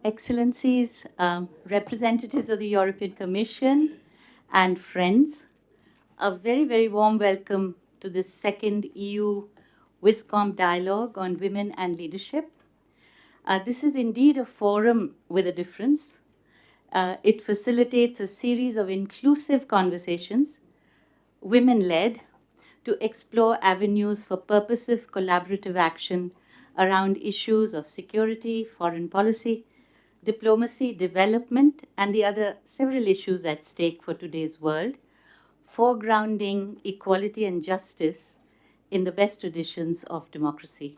Excellencies, representatives of the European Commission, and friends, a very, very warm welcome to this second EU WISCOMP dialogue on women and leadership. This is indeed a forum with a difference. It facilitates a series of inclusive conversations, women-led, to explore avenues for purposive collaborative action around issues of security, foreign policy, diplomacy, development, and the other several issues at stake for today's world, foregrounding equality and justice in the best traditions of democracy.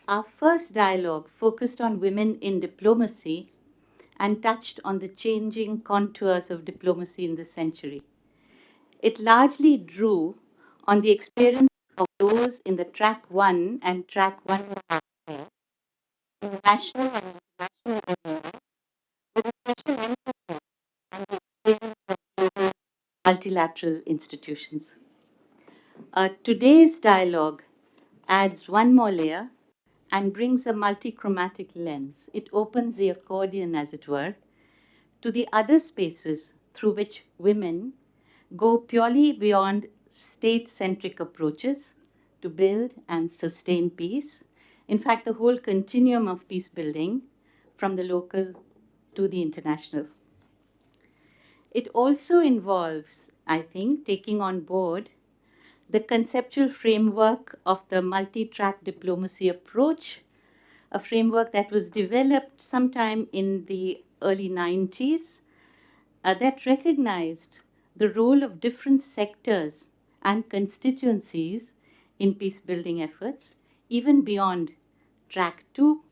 Our first dialogue focused on women in diplomacy and touched on the changing contours of diplomacy in this century. It largely drew on the experience of those in the track 1 and track 1.5 space in national and international arenas, with a special emphasis on the experience of global multilateral institutions. Today's dialogue adds one more layer and brings a multichromatic lens. It opens the accordion, as it were, to the other spaces through which women go purely beyond state-centric approaches to build and sustain peace. In fact, the whole continuum of peace building, from the local to the international. It also involves, I think, taking on board the conceptual framework of the multi-track diplomacy approach, a framework that was developed sometime in the early 90s that recognized the role of different sectors and constituencies in peace-building efforts, even beyond track 2,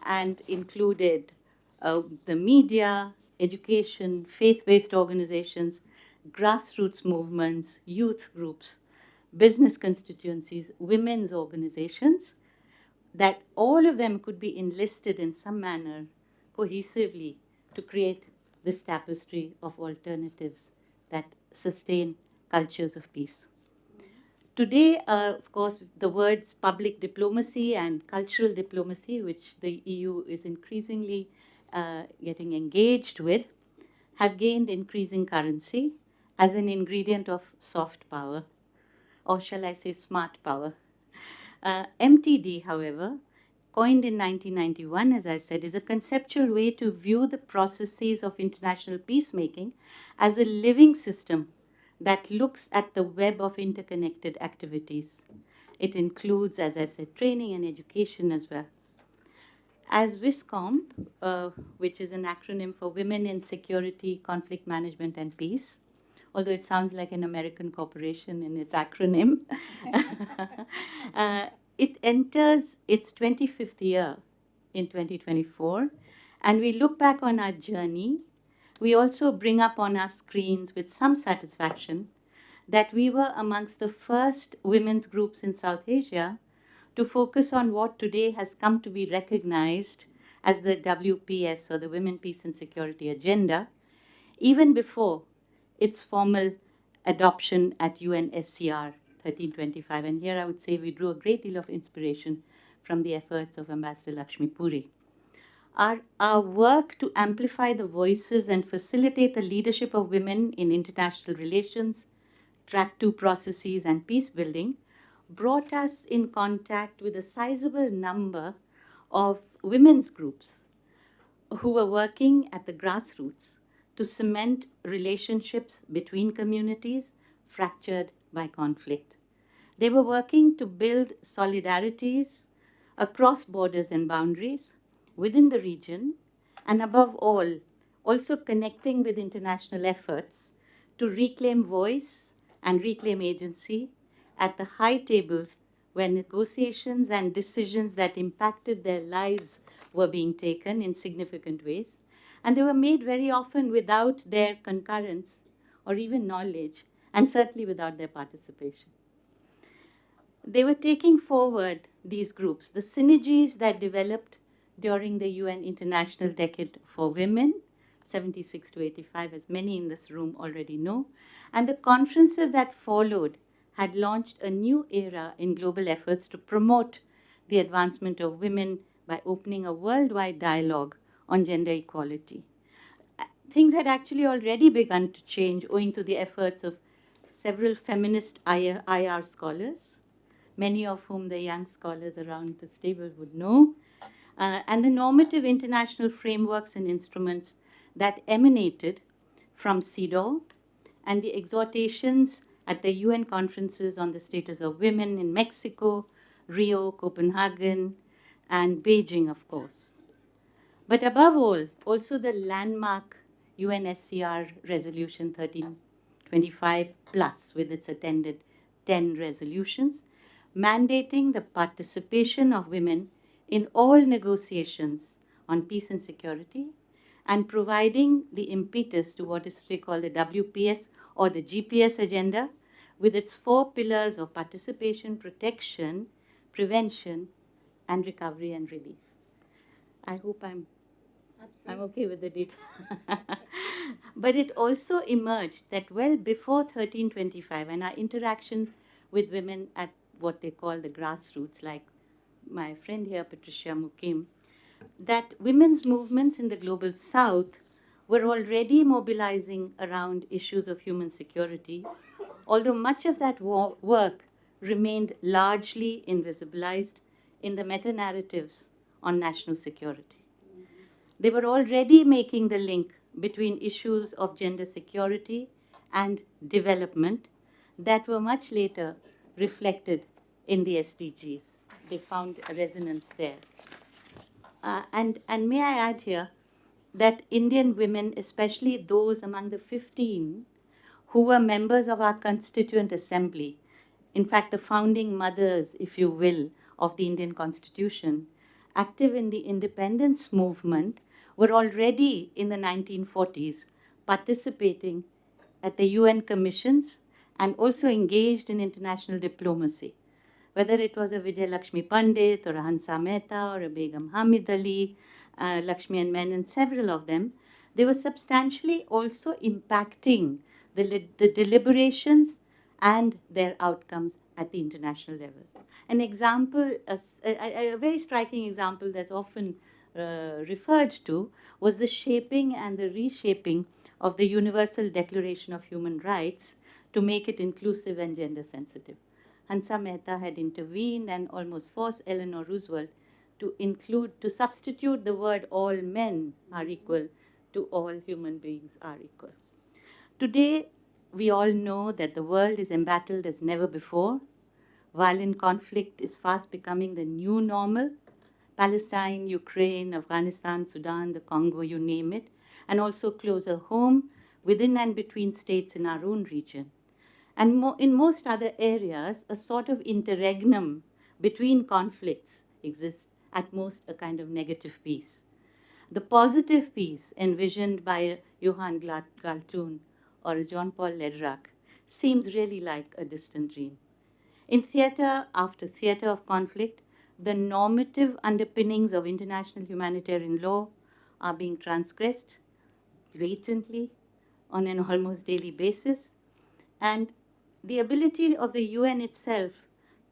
and included the media, education, faith-based organizations, grassroots movements, youth groups, business constituencies, women's organizations, that all of them could be enlisted in some manner cohesively to create this tapestry of alternatives that sustain cultures of peace. Today, of course, the words public diplomacy and cultural diplomacy, which the EU is increasingly getting engaged with, have gained increasing currency as an ingredient of soft power, or shall I say smart power. MTD, however, coined in 1991, as I said, is a conceptual way to view the processes of international peacemaking as a living system that looks at the web of interconnected activities. It includes, as I said, training and education as well. As WISCOMP, which is an acronym for Women in Security, Conflict Management and Peace, although it sounds like an American corporation in its acronym, it enters its 25th year in 2024, and we look back on our journey. We also bring up on our screens with some satisfaction that we were amongst the first women's groups in South Asia to focus on what today has come to be recognized as the WPS, or the Women, Peace and Security Agenda, even before its formal adoption at UNSCR 1325. And here I would say we drew a great deal of inspiration from the efforts of Ambassador Lakshmi Puri. Our work to amplify the voices and facilitate the leadership of women in international relations, track 2 processes, and peace building brought us in contact with a sizable number of women's groups who were working at the grassroots to cement relationships between communities fractured by conflict. They were working to build solidarities across borders and boundaries within the region, and above all, also connecting with international efforts to reclaim voice and reclaim agency at the high tables where negotiations and decisions that impacted their lives were being taken in significant ways. And they were made very often without their concurrence or even knowledge, and certainly without their participation. They were taking forward, these groups, the synergies that developed during the UN International Decade for Women, 76 to 85, as many in this room already know, and the conferences that followed had launched a new era in global efforts to promote the advancement of women, by opening a worldwide dialogue on gender equality. Things had actually already begun to change owing to the efforts of several feminist IR scholars, many of whom the young scholars around this table would know, and the normative international frameworks and instruments that emanated from CEDAW and the exhortations at the UN conferences on the status of women in Mexico, Rio, Copenhagen, and Beijing, of course. But above all, also the landmark UNSCR Resolution 1325 plus, with its attended 10 resolutions, mandating the participation of women in all negotiations on peace and security, and providing the impetus to what is called the WPS or the GPS agenda, with its 4 pillars of participation, protection, prevention, and recovery and relief. I hope I'm okay with the data. But it also emerged that well before 1325, and our interactions with women at what they call the grassroots, like my friend here, Patricia Mukim, that women's movements in the global south were already mobilizing around issues of human security, although much of that work remained largely invisibilized in the meta-narratives on national security. They were already making the link between issues of gender security and development that were much later reflected in the SDGs. They found a resonance there. And may I add here that Indian women, especially those among the 15 who were members of our Constituent Assembly, in fact, the founding mothers, if you will, of the Indian Constitution, active in the independence movement, were already in the 1940s participating at the UN commissions and also engaged in international diplomacy. Whether it was a Vijay Lakshmi Pandit or a Hansa Mehta or a Begum Hamid Ali, Lakshmi and Menon, several of them, they were substantially also impacting the deliberations and their outcomes at the international level. An example, a very striking example that's often referred to was the shaping and the reshaping of the Universal Declaration of Human Rights to make it inclusive and gender sensitive. Hansa Mehta had intervened and almost forced Eleanor Roosevelt to substitute the word all men are equal to all human beings are equal. Today, we all know that the world is embattled as never before. Violent conflict is fast becoming the new normal. Palestine, Ukraine, Afghanistan, Sudan, the Congo, you name it, and also closer home, within and between states in our own region. And in most other areas, a sort of interregnum between conflicts exists, at most a kind of negative peace. The positive peace envisioned by a Johann Galtung or a John Paul Lederach seems really like a distant dream. In theater after theater of conflict, the normative underpinnings of international humanitarian law are being transgressed blatantly on an almost daily basis, and the ability of the UN itself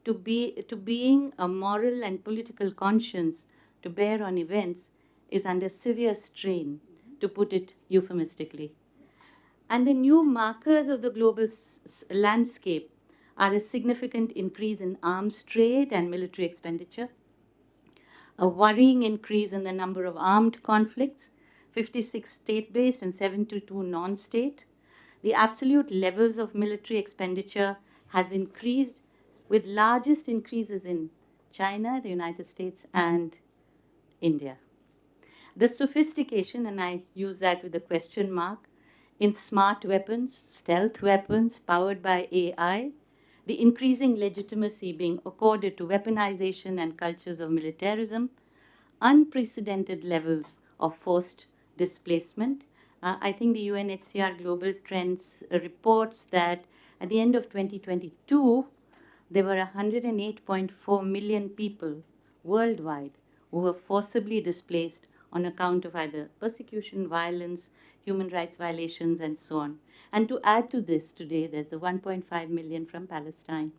to being a moral and political conscience to bear on events is under severe strain, to put it euphemistically. And the new markers of the global landscape are a significant increase in arms trade and military expenditure, a worrying increase in the number of armed conflicts, 56 state-based and 72 non-state. The absolute levels of military expenditure has increased, with largest increases in China, the United States, and India. The sophistication, and I use that with a question mark, in smart weapons, stealth weapons powered by AI, the increasing legitimacy being accorded to weaponization and cultures of militarism, unprecedented levels of forced displacement. I think the UNHCR Global Trends reports that at the end of 2022, there were 108.4 million people worldwide who were forcibly displaced on account of either persecution, violence, human rights violations, and so on. And to add to this, today there's the 1.5 million from Palestine.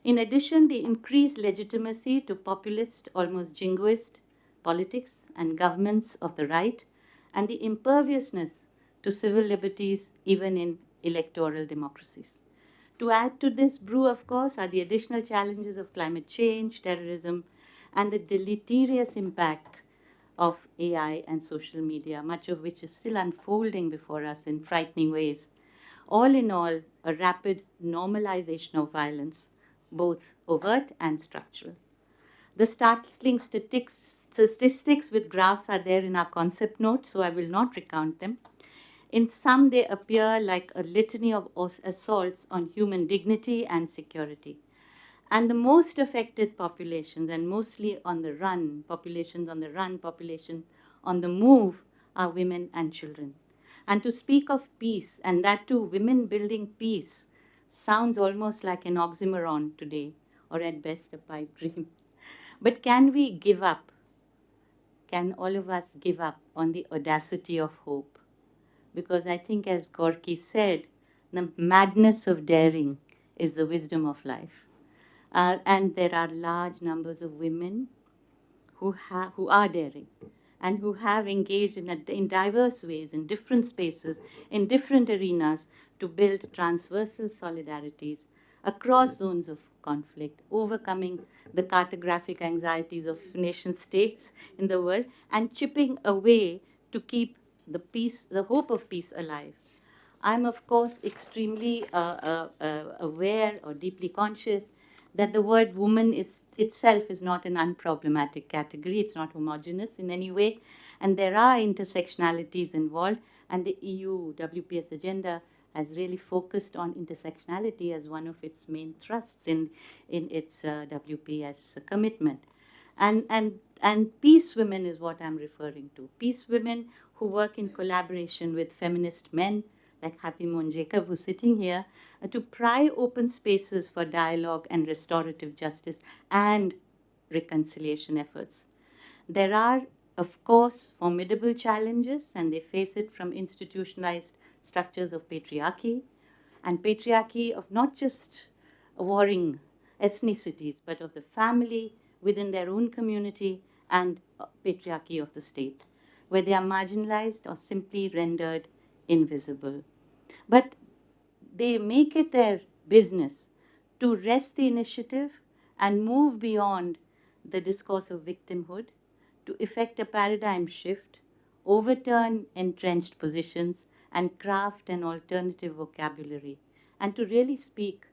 In addition, the increased legitimacy to populist, almost jingoist politics and governments of the right, and the imperviousness to civil liberties even in electoral democracies. To add to this brew, of course, are the additional challenges of climate change, terrorism, and the deleterious impact of AI and social media, much of which is still unfolding before us in frightening ways. All in all, a rapid normalization of violence, both overt and structural. The startling statistics with graphs are there in our concept note, so I will not recount them. In some, they appear like a litany of assaults on human dignity and security. And the most affected populations, and mostly on the run, population on the move, are women and children. And to speak of peace, and that too, women building peace, sounds almost like an oxymoron today, or at best a pipe dream. But can we give up? Can all of us give up on the audacity of hope? Because I think, as Gorky said, the madness of daring is the wisdom of life. And there are large numbers of women who are daring and who have engaged in diverse ways, in different spaces, in different arenas, to build transversal solidarities across zones of conflict, overcoming the cartographic anxieties of nation states in the world, and chipping away to keep the peace, the hope of peace alive. I'm, of course, extremely aware or deeply conscious that the word woman is itself is not an unproblematic category. It's not homogeneous in any way. And there are intersectionalities involved. And the EU WPS agenda has really focused on intersectionality as one of its main thrusts in its WPS commitment. And peace women is what I'm referring to. Peace women who work in collaboration with feminist men like Happy Moon Jacob, who's sitting here, to pry open spaces for dialogue and restorative justice and reconciliation efforts. There are, of course, formidable challenges, and they face it from institutionalized structures of patriarchy, and patriarchy of not just warring ethnicities, but of the family within their own community, and patriarchy of the state, where they are marginalized or simply rendered invisible. But they make it their business to wrest the initiative and move beyond the discourse of victimhood to effect a paradigm shift, overturn entrenched positions, and craft an alternative vocabulary, and to really speak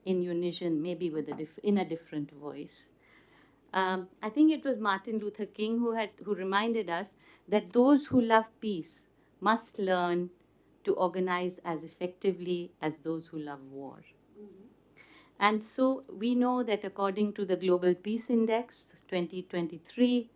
in unison, maybe with in a different voice. I think it was Martin Luther King who reminded us that those who love peace must learn to organize as effectively as those who love war. And so we know that according to the Global Peace Index 2023,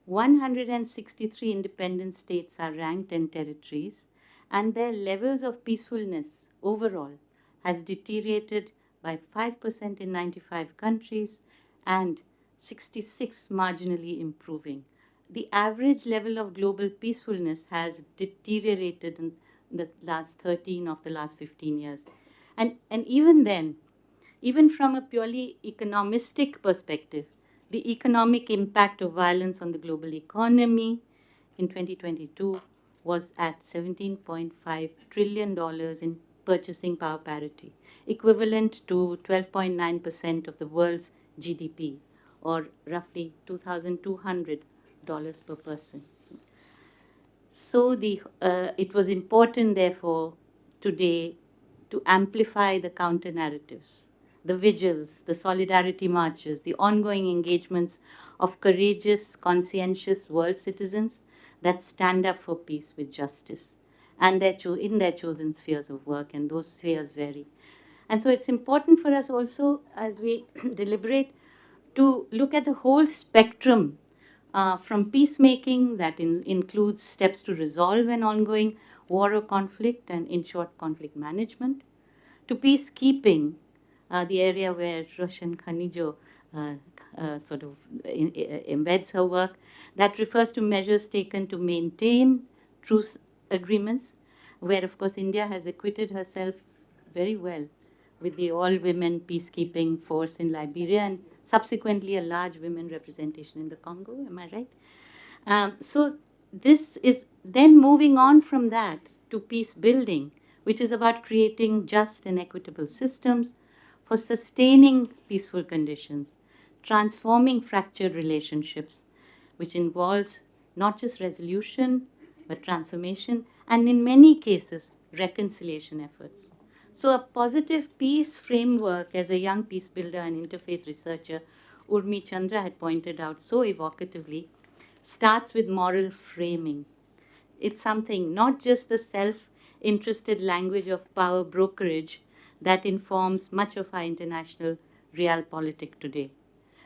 163 independent states are ranked and territories, and their levels of peacefulness overall has deteriorated by 5% in 95 countries and 66 marginally improving. The average level of global peacefulness has deteriorated in the last 13 of the last 15 years. And even then, even from a purely economistic perspective, the economic impact of violence on the global economy in 2022 was at $17.5 trillion in purchasing power parity, equivalent to 12.9% of the world's GDP, or roughly $2,200 per person. So it was important, therefore, today to amplify the counter narratives, the vigils, the solidarity marches, the ongoing engagements of courageous, conscientious world citizens that stand up for peace with justice and in their chosen spheres of work, and those spheres vary. And so it's important for us also, as we deliberate, to look at the whole spectrum from peacemaking that includes steps to resolve an ongoing war or conflict and, in short, conflict management, to peacekeeping, the area where Roshan Khanijo sort of embeds her work, that refers to measures taken to maintain truce agreements, where, of course, India has acquitted herself very well with the all-women peacekeeping force in Liberia and subsequently a large women representation in the Congo. Am I right? So this is then moving on from that to peace building, which is about creating just and equitable systems for sustaining peaceful conditions, transforming fractured relationships, which involves not just resolution, but transformation, and in many cases, reconciliation efforts. So, a positive peace framework, as a young peace builder and interfaith researcher, Urmi Chandra had pointed out so evocatively, starts with moral framing. It's something, not just the self interested language of power brokerage that informs much of our international realpolitik today.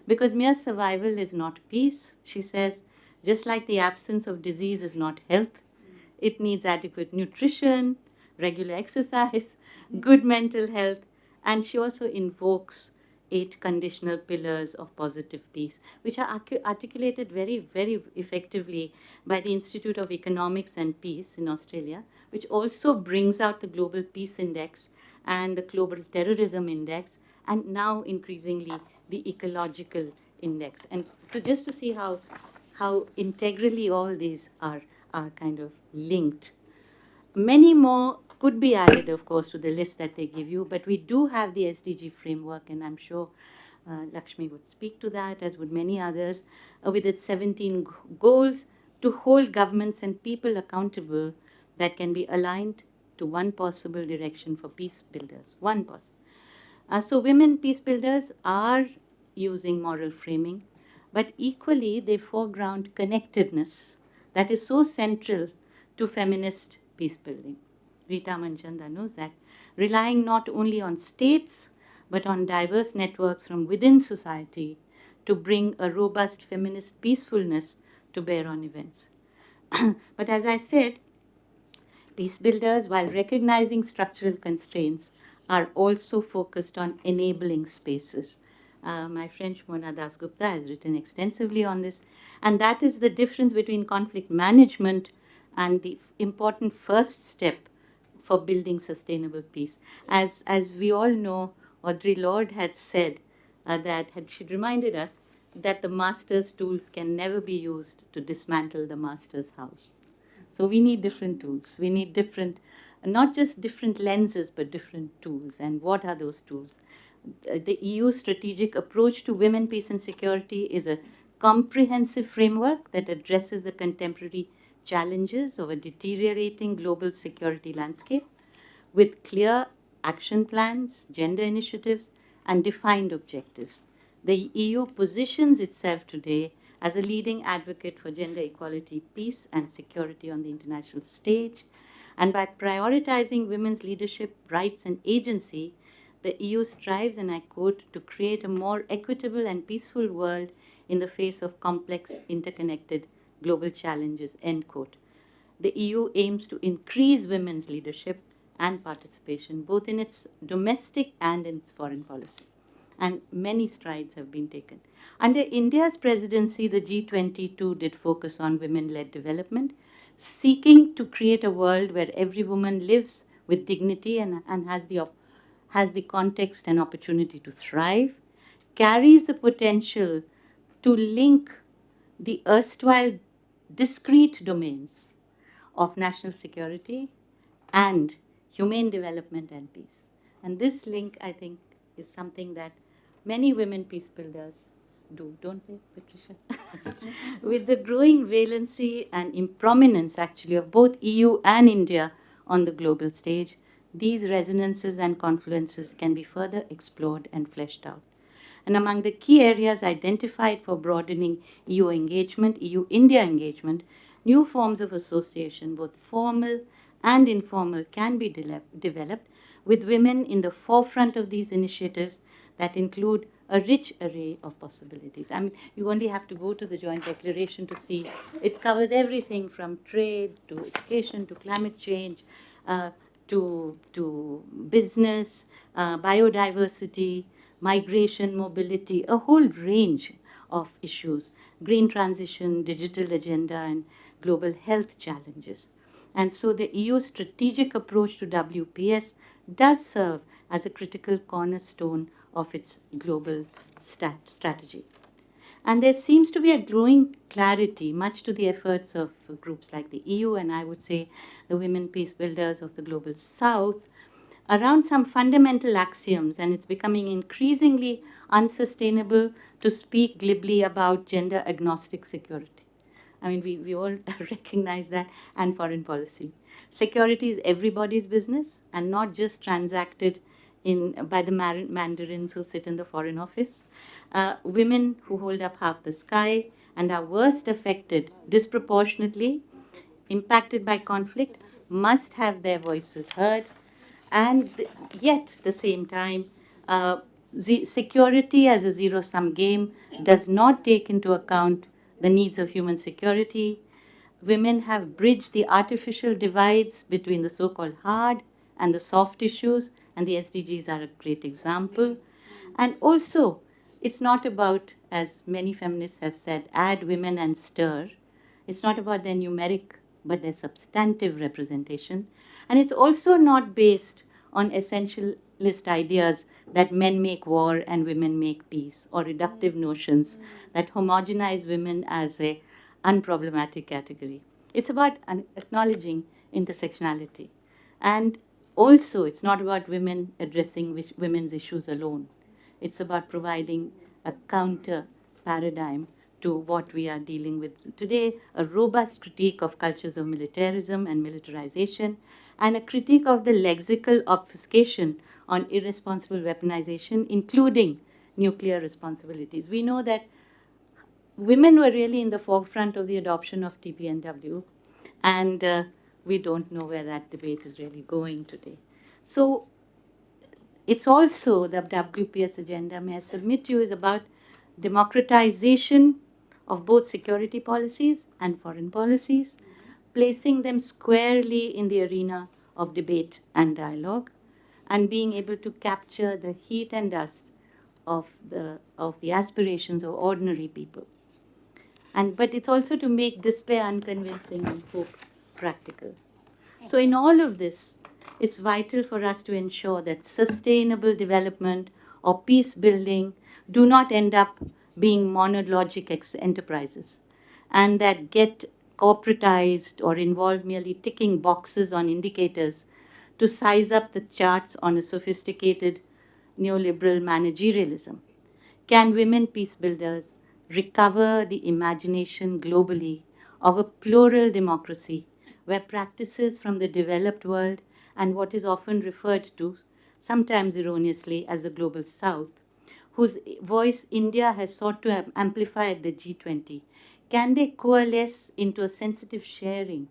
Because mere survival is not peace, she says, just like the absence of disease is not health, it needs adequate nutrition, regular exercise, good mental health, and she also invokes 8 conditional pillars of positive peace, which are articulated very, very effectively by the Institute of Economics and Peace in Australia, which also brings out the Global Peace Index and the Global Terrorism Index, and now increasingly the Ecological Index. And just to see how integrally all these are kind of linked. Many more could be added, of course, to the list that they give you, but we do have the SDG framework, and I'm sure Lakshmi would speak to that, as would many others, with its 17 goals to hold governments and people accountable that can be aligned to one possible direction for peace builders. One possible. So women peace builders are using moral framing, but equally they foreground connectedness that is so central to feminist peace building. Rita Manchanda knows that, relying not only on states but on diverse networks from within society to bring a robust feminist peacefulness to bear on events. But as I said, peace builders, while recognizing structural constraints, are also focused on enabling spaces. My French Mona Dasgupta has written extensively on this, and that is the difference between conflict management and the important first step for building sustainable peace. As we all know, Audre Lorde had said she reminded us that the master's tools can never be used to dismantle the master's house. So we need different tools. We need different, not just different lenses, but different tools. And what are those tools? The EU strategic approach to women, peace, and security is a comprehensive framework that addresses the contemporary challenges of a deteriorating global security landscape with clear action plans, gender initiatives, and defined objectives. The EU positions itself today as a leading advocate for gender equality, peace, and security on the international stage. And by prioritizing women's leadership, rights, and agency, the EU strives, and I quote, to create a more equitable and peaceful world in the face of complex, interconnected global challenges, end quote. The EU aims to increase women's leadership and participation, both in its domestic and in its foreign policy. And many strides have been taken. Under India's presidency, the G20 too did focus on women-led development, seeking to create a world where every woman lives with dignity and has the context and opportunity to thrive, carries the potential to link the erstwhile discrete domains of national security and humane development and peace. And this link, I think, is something that many women peace builders do, don't they, Patricia? With the growing valency and prominence, actually, of both EU and India on the global stage, these resonances and confluences can be further explored and fleshed out. And among the key areas identified for broadening EU engagement, EU India engagement, new forms of association, both formal and informal, can be developed, with women in the forefront of these initiatives that include a rich array of possibilities. I mean, you only have to go to the Joint Declaration to see it covers everything from trade to education to climate change uh, to business, biodiversity, migration, mobility, a whole range of issues, green transition, digital agenda, and global health challenges. And so the EU's strategic approach to WPS does serve as a critical cornerstone of its global strategy. And there seems to be a growing clarity, much to the efforts of groups like the EU and I would say the women peace builders of the global south, around some fundamental axioms, and it's becoming increasingly unsustainable to speak glibly about gender agnostic security. I mean, we all recognize that, and foreign policy. Security is everybody's business and not just transacted by the mandarins who sit in the Foreign Office. Women who hold up half the sky and are worst affected disproportionately, impacted by conflict, must have their voices heard. And yet, at the same time, security as a zero sum game does not take into account the needs of human security. Women have bridged the artificial divides between the so called hard and the soft issues, and the SDGs are a great example. And also, it's not about, as many feminists have said, add women and stir. It's not about their numeric, but their substantive representation. And it's also not based on essentialist ideas that men make war and women make peace, or reductive notions that homogenize women as a unproblematic category. It's about acknowledging intersectionality. And also, it's not about women addressing women's issues alone. It's about providing a counter paradigm to what we are dealing with today, a robust critique of cultures of militarism and militarization, and a critique of the lexical obfuscation on irresponsible weaponization, including nuclear responsibilities. We know that women were really in the forefront of the adoption of TPNW, and we don't know where that debate is really going today. So it's also the WPS agenda, may I submit to you, is about democratization of both security policies and foreign policies, placing them squarely in the arena of debate and dialogue, and being able to capture the heat and dust of the aspirations of ordinary people. But it's also to make despair unconvincing and hope practical. So in all of this, it's vital for us to ensure that sustainable development or peace building do not end up being monologic enterprises, and that get corporatized or involve merely ticking boxes on indicators to size up the charts on a sophisticated neoliberal managerialism. Can women peace builders recover the imagination globally of a plural democracy where practices from the developed world and what is often referred to, sometimes erroneously, as the global south, whose voice India has sought to amplify at the G20, can they coalesce into a sensitive sharing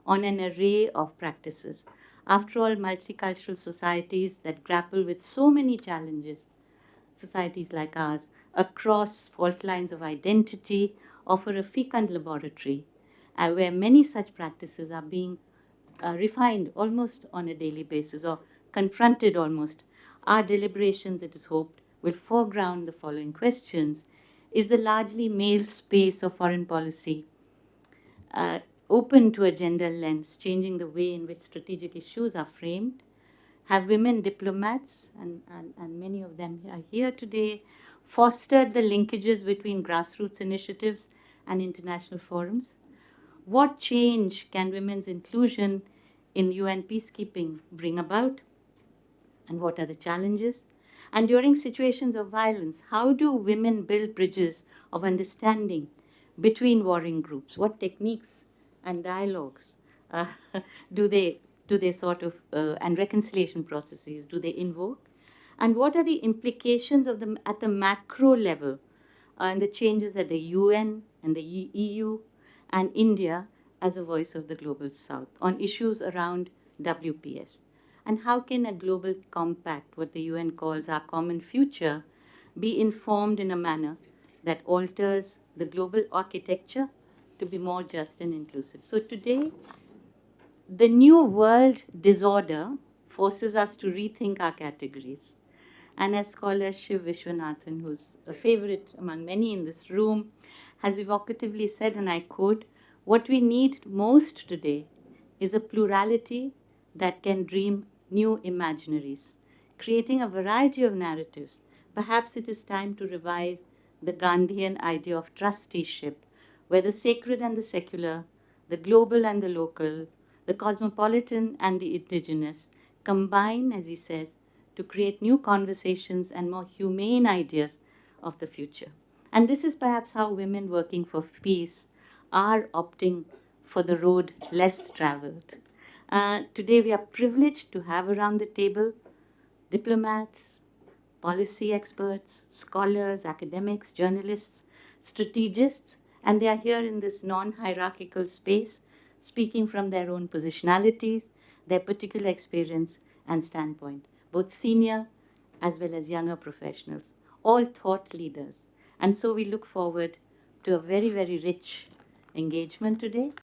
on an array of practices? After all, multicultural societies that grapple with so many challenges, societies like ours, across fault lines of identity, offer a fecund laboratory where many such practices are being refined almost on a daily basis or confronted almost. Our deliberations, it is hoped, will foreground the following questions. Is the largely male space of foreign policy uh, open to a gender lens, changing the way in which strategic issues are framed? Have women diplomats, and many of them are here today, fostered the linkages between grassroots initiatives and international forums? What change can women's inclusion in UN peacekeeping bring about? And what are the challenges? And during situations of violence, how do women build bridges of understanding between warring groups? What techniques and dialogues uh, do they sort of and reconciliation processes do they invoke? And what are the implications of them at the macro level and the changes at the UN and the EU and India as a voice of the global south on issues around WPS? And how can a global compact, what the UN calls our common future, be informed in a manner that alters the global architecture to be more just and inclusive? So today, the new world disorder forces us to rethink our categories. And as scholar Shiv Vishwanathan, who's a favorite among many in this room, has evocatively said, and I quote, "What we need most today is a plurality that can dream new imaginaries, creating a variety of narratives. Perhaps it is time to revive the Gandhian idea of trusteeship, where the sacred and the secular, the global and the local, the cosmopolitan and the indigenous combine, as he says, to create new conversations and more humane ideas of the future. And this is perhaps how women working for peace are opting for the road less traveled. Today, we are privileged to have around the table diplomats, policy experts, scholars, academics, journalists, strategists, and they are here in this non hierarchical space, speaking from their own positionalities, their particular experience and standpoint, both senior as well as younger professionals, all thought leaders. And so we look forward to a very, very rich engagement today.